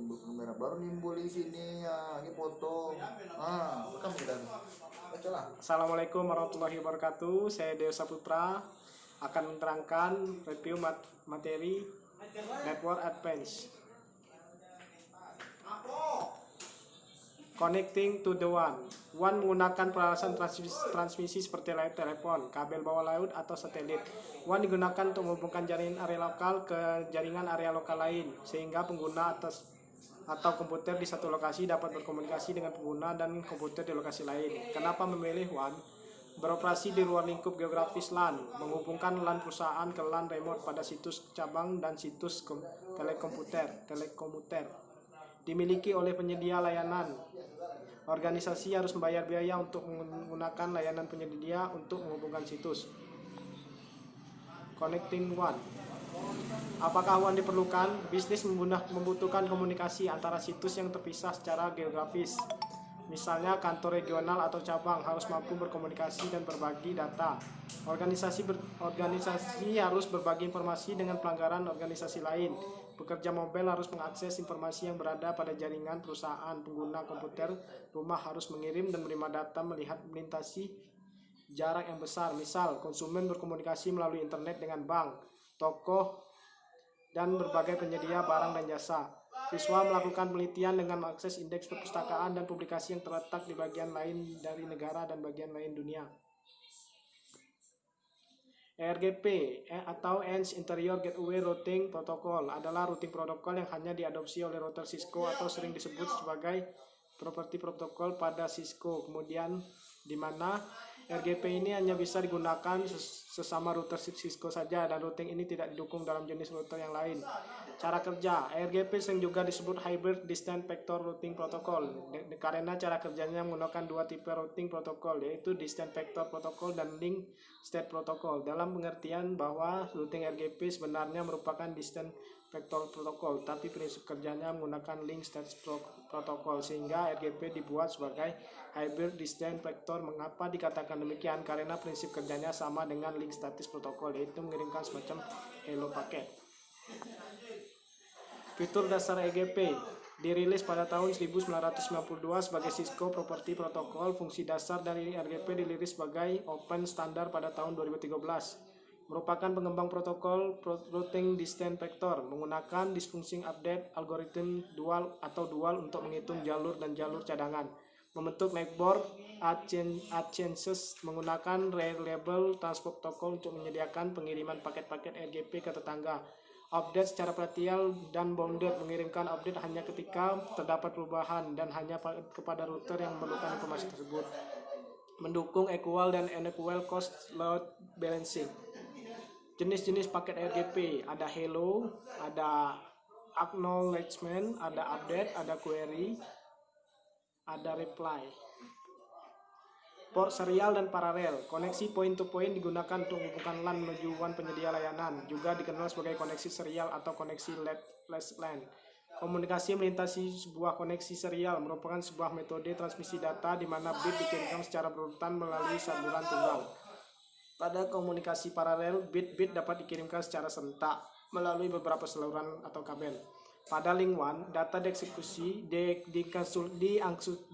timbul kamera baru nimbul di sini ya, ini foto. Rekam kita. Bacalah. Assalamualaikum warahmatullahi wabarakatuh. Saya Deo Saputra akan menerangkan review materi Network Advanced. Connecting to the One. One menggunakan peralasan transmisi seperti layar telepon, kabel bawah laut, atau satelit. One digunakan untuk menghubungkan jaringan area lokal ke jaringan area lokal lain, sehingga pengguna atau komputer di satu lokasi dapat berkomunikasi dengan pengguna dan komputer di lokasi lain. Kenapa memilih WAN? Beroperasi di luar lingkup geografis LAN, menghubungkan LAN perusahaan ke LAN remote pada situs cabang dan situs telekomuter. Dimiliki oleh penyedia layanan. Organisasi harus membayar biaya untuk menggunakan layanan penyedia untuk menghubungkan situs. Connecting WAN. Apakah WAN diperlukan? Bisnis membutuhkan komunikasi antara situs yang terpisah secara geografis. Misalnya kantor regional atau cabang harus mampu berkomunikasi dan berbagi data. Organisasi harus berbagi informasi dengan pelanggaran organisasi lain. Pekerja mobil harus mengakses informasi yang berada pada jaringan perusahaan. Pengguna komputer rumah harus mengirim dan menerima data melintasi jarak yang besar. Misal, konsumen berkomunikasi melalui internet dengan bank, toko, dan berbagai penyedia barang dan jasa. Siswa melakukan penelitian dengan mengakses indeks perpustakaan dan publikasi yang terletak di bagian lain dari negara dan bagian lain dunia. ERGP atau Edge Interior Gateway Routing Protocol adalah routing protokol yang hanya diadopsi oleh router Cisco atau sering disebut sebagai properti protokol pada Cisco. Kemudian di mana RGP ini hanya bisa digunakan sesama router Cisco saja dan routing ini tidak didukung dalam jenis router yang lain. Cara kerja RGP sering juga disebut Hybrid Distance Vector Routing Protocol karena cara kerjanya menggunakan dua tipe routing protokol, yaitu Distance Vector Protocol dan Link State Protocol, dalam pengertian bahwa routing RGP sebenarnya merupakan Distance Vector Protocol, tapi prinsip kerjanya menggunakan Link State Protocol, sehingga RGP dibuat sebagai Hybrid Distance Vector. Mengapa dikatakan demikian? Karena prinsip kerjanya sama dengan Link Status Protocol, yaitu mengirimkan semacam hello paket. Fitur dasar RGP dirilis pada tahun 1992 sebagai Cisco Property Protocol. Fungsi dasar dari RGP dirilis sebagai Open Standard pada tahun 2013. Merupakan pengembang protokol Routing Distance Vector menggunakan disfungsi update algoritma dual untuk menghitung jalur dan jalur cadangan. Membentuk network adjacencies menggunakan Reliable Transport Protocol untuk menyediakan pengiriman paket-paket RGP ke tetangga. Update secara parsial dan bounded, mengirimkan update hanya ketika terdapat perubahan dan hanya kepada router yang memerlukan informasi tersebut. Mendukung equal dan unequal cost load balancing. Jenis-jenis paket RGP ada hello, ada acknowledgement, ada update, ada query, ada reply. Port serial dan paralel. Koneksi point-to-point digunakan untuk menghubungkan LAN menuju WAN penyedia layanan, juga dikenal sebagai koneksi serial atau koneksi leadless LAN. Komunikasi melintasi sebuah koneksi serial merupakan sebuah metode transmisi data di mana bit dikirimkan secara berurutan melalui saluran tunggal. Pada komunikasi paralel, bit-bit dapat dikirimkan secara serentak melalui beberapa saluran atau kabel. Pada link WAN, data dieksekusi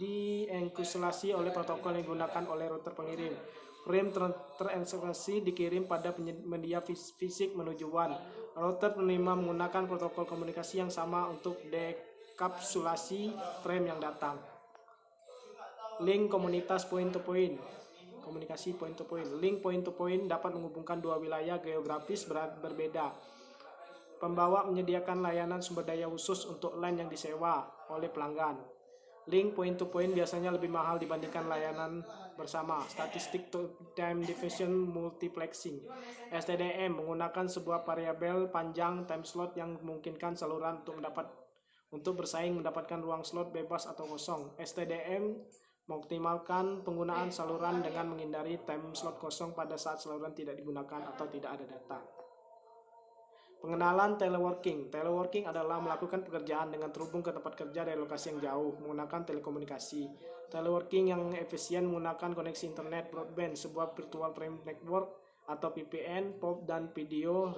dienkapsulasi oleh protokol yang digunakan oleh router pengirim. Frame tereksekusi dikirim pada media fisik menuju WAN. Router penerima menggunakan protokol komunikasi yang sama untuk dekapsulasi frame yang datang. Link komunitas point-to-point. Komunikasi point-to-point. Link point-to-point dapat menghubungkan dua wilayah geografis berbeda. Pembawa menyediakan layanan sumber daya khusus untuk LAN yang disewa oleh pelanggan. Link point-to-point biasanya lebih mahal dibandingkan layanan bersama. Statistic Time Division Multiplexing (STDM) menggunakan sebuah variabel panjang time slot yang memungkinkan saluran untuk bersaing mendapatkan ruang slot bebas atau kosong. STDM mengoptimalkan penggunaan saluran dengan menghindari time slot kosong pada saat saluran tidak digunakan atau tidak ada data. Pengenalan teleworking. Teleworking adalah melakukan pekerjaan dengan terhubung ke tempat kerja dari lokasi yang jauh menggunakan telekomunikasi. Teleworking yang efisien menggunakan koneksi internet broadband, sebuah virtual private network atau VPN, POP, dan video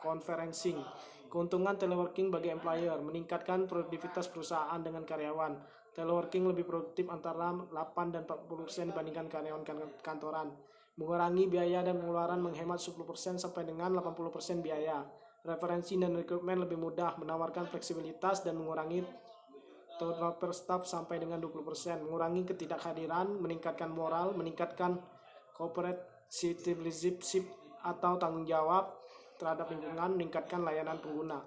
conferencing. Keuntungan teleworking bagi employer, meningkatkan produktivitas perusahaan dengan karyawan. Teleworking lebih produktif antara 8 dan 40% dibandingkan karyawan kantoran. Mengurangi biaya dan pengeluaran, menghemat 10% sampai dengan 80% biaya. Referensi dan rekrutmen lebih mudah, menawarkan fleksibilitas dan mengurangi turnover staff sampai dengan 20%. Mengurangi ketidakhadiran, meningkatkan moral, meningkatkan corporate citizenship atau tanggung jawab terhadap lingkungan, meningkatkan layanan pengguna.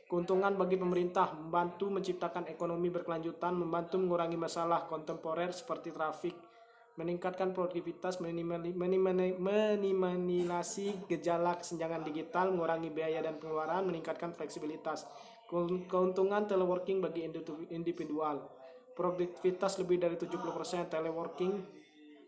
Keuntungan bagi pemerintah, membantu menciptakan ekonomi berkelanjutan, membantu mengurangi masalah kontemporer seperti trafik, meningkatkan produktivitas, minimalisasi gejala kesenjangan digital, mengurangi biaya dan pengeluaran, meningkatkan fleksibilitas. Keuntungan teleworking bagi individual, produktivitas lebih dari 70%. Teleworking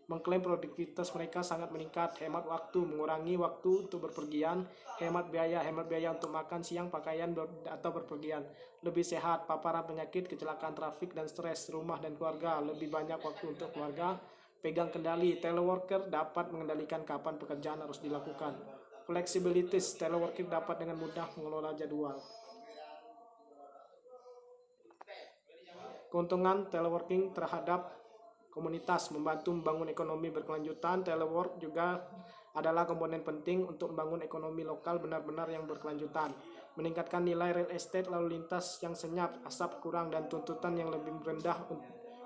mengklaim produktivitas mereka sangat meningkat, hemat waktu, mengurangi waktu untuk berpergian, hemat biaya untuk makan siang, pakaian, atau berpergian, lebih sehat, paparan penyakit, kecelakaan trafik, dan stres, rumah dan keluarga, lebih banyak waktu untuk keluarga, pegang kendali, teleworker dapat mengendalikan kapan pekerjaan harus dilakukan. Flexibilities, teleworker dapat dengan mudah mengelola jadwal. Keuntungan teleworking terhadap komunitas, membantu membangun ekonomi berkelanjutan. Telework juga adalah komponen penting untuk membangun ekonomi lokal benar-benar yang berkelanjutan. Meningkatkan nilai real estate, lalu lintas yang senyap, asap kurang, dan tuntutan yang lebih rendah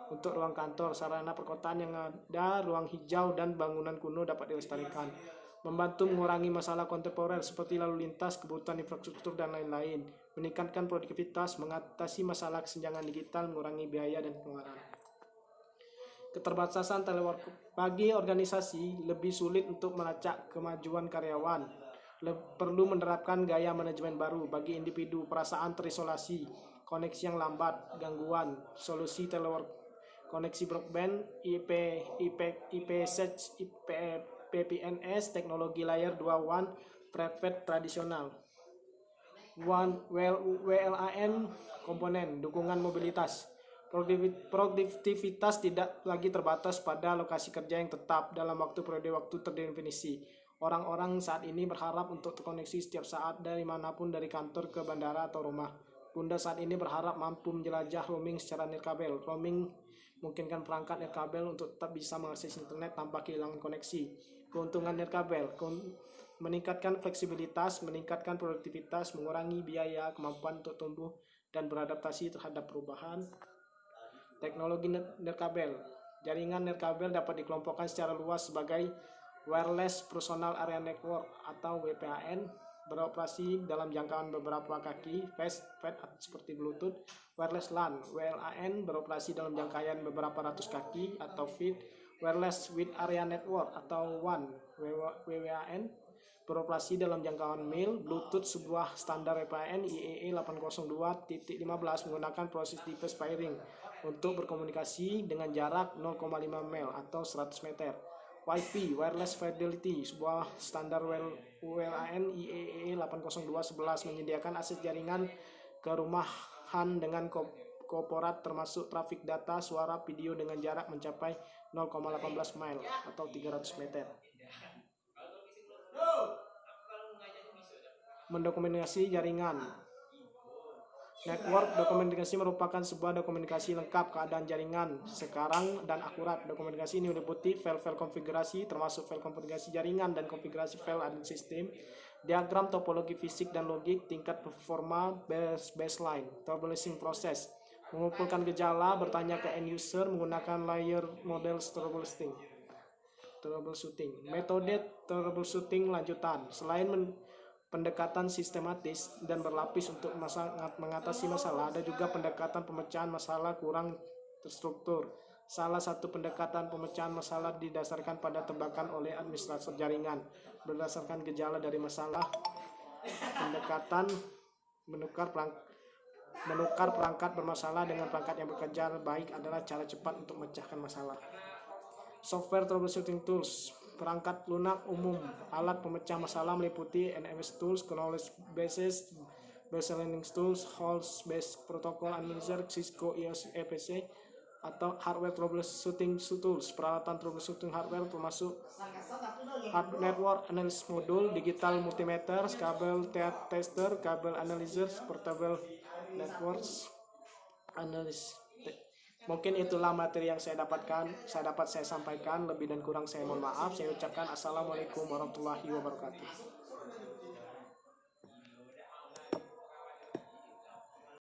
untuk ruang kantor, sarana perkotaan yang ada, ruang hijau, dan bangunan kuno dapat dilestarikan. Membantu mengurangi masalah kontemporer seperti lalu lintas, kebutuhan infrastruktur, dan lain-lain. Meningkatkan produktivitas, mengatasi masalah kesenjangan digital, mengurangi biaya dan pengeluaran. Keterbatasan telework bagi organisasi lebih sulit untuk melacak kemajuan karyawan. Perlu menerapkan gaya manajemen baru bagi individu, perasaan terisolasi, koneksi yang lambat, gangguan, solusi telework, koneksi broadband, IPsec, PPNS, teknologi layer 2 WAN, private tradisional. WLAN komponen, dukungan mobilitas. Produktivitas tidak lagi terbatas pada lokasi kerja yang tetap dalam periode waktu terdefinisi. Orang-orang saat ini berharap untuk terkoneksi setiap saat dari manapun, dari kantor ke bandara atau rumah. Bunda saat ini berharap mampu menjelajah roaming secara nirkabel. Roaming memungkinkan perangkat nirkabel untuk tetap bisa mengakses internet tanpa kehilangan koneksi. Keuntungan nirkabel, meningkatkan fleksibilitas, meningkatkan produktivitas, mengurangi biaya, kemampuan untuk tumbuh dan beradaptasi terhadap perubahan. Teknologi nirkabel, jaringan nirkabel dapat dikelompokkan secara luas sebagai Wireless Personal Area Network atau WPAN, beroperasi dalam jangkauan beberapa kaki, fast seperti Bluetooth. Wireless LAN, WLAN, beroperasi dalam jangkauan beberapa ratus kaki atau feet. Wireless Wide Area Network atau WAN, WWAN, beroperasi dalam jangkauan mil. Bluetooth, sebuah standar WPAN IEEE 802.15 menggunakan proses device pairing untuk berkomunikasi dengan jarak 0,5 mil atau 100 meter. Wi-Fi, Wireless Fidelity, sebuah standar WLAN IEEE 802.11 menyediakan akses jaringan ke rumahan dengan korporat termasuk trafik data, suara, video dengan jarak mencapai 0,18 mil atau 300 meter. Mendokumentasi jaringan. Network dokumentasi merupakan sebuah dokumentasi lengkap keadaan jaringan sekarang dan akurat. Dokumentasi ini meliputi file-file konfigurasi termasuk file konfigurasi jaringan dan konfigurasi file admin sistem, diagram topologi fisik dan logik, tingkat performa, baseline, troubleshooting proses, mengumpulkan gejala, bertanya ke end user menggunakan layer model troubleshooting. Metode troubleshooting lanjutan. Selain pendekatan sistematis dan berlapis untuk mengatasi masalah, ada juga pendekatan pemecahan masalah kurang terstruktur. Salah satu pendekatan pemecahan masalah didasarkan pada tebakan oleh administrator jaringan berdasarkan gejala dari masalah. Pendekatan menukar perangkat bermasalah dengan perangkat yang bekerja baik adalah cara cepat untuk memecahkan masalah. Software troubleshooting tools, perangkat lunak umum, alat pemecah masalah meliputi NMS tools, knowledge bases, base learning tools, host based protocol analyzer, Cisco EOS EPC, atau hardware troubleshooting tools, peralatan troubleshooting hardware termasuk hard network analysis module, digital multimeter, kabel tester, kabel analyzer, portable networks analysis. Mungkin itulah materi yang saya dapat saya sampaikan. Lebih dan kurang saya mohon maaf. Saya ucapkan assalamualaikum warahmatullahi wabarakatuh.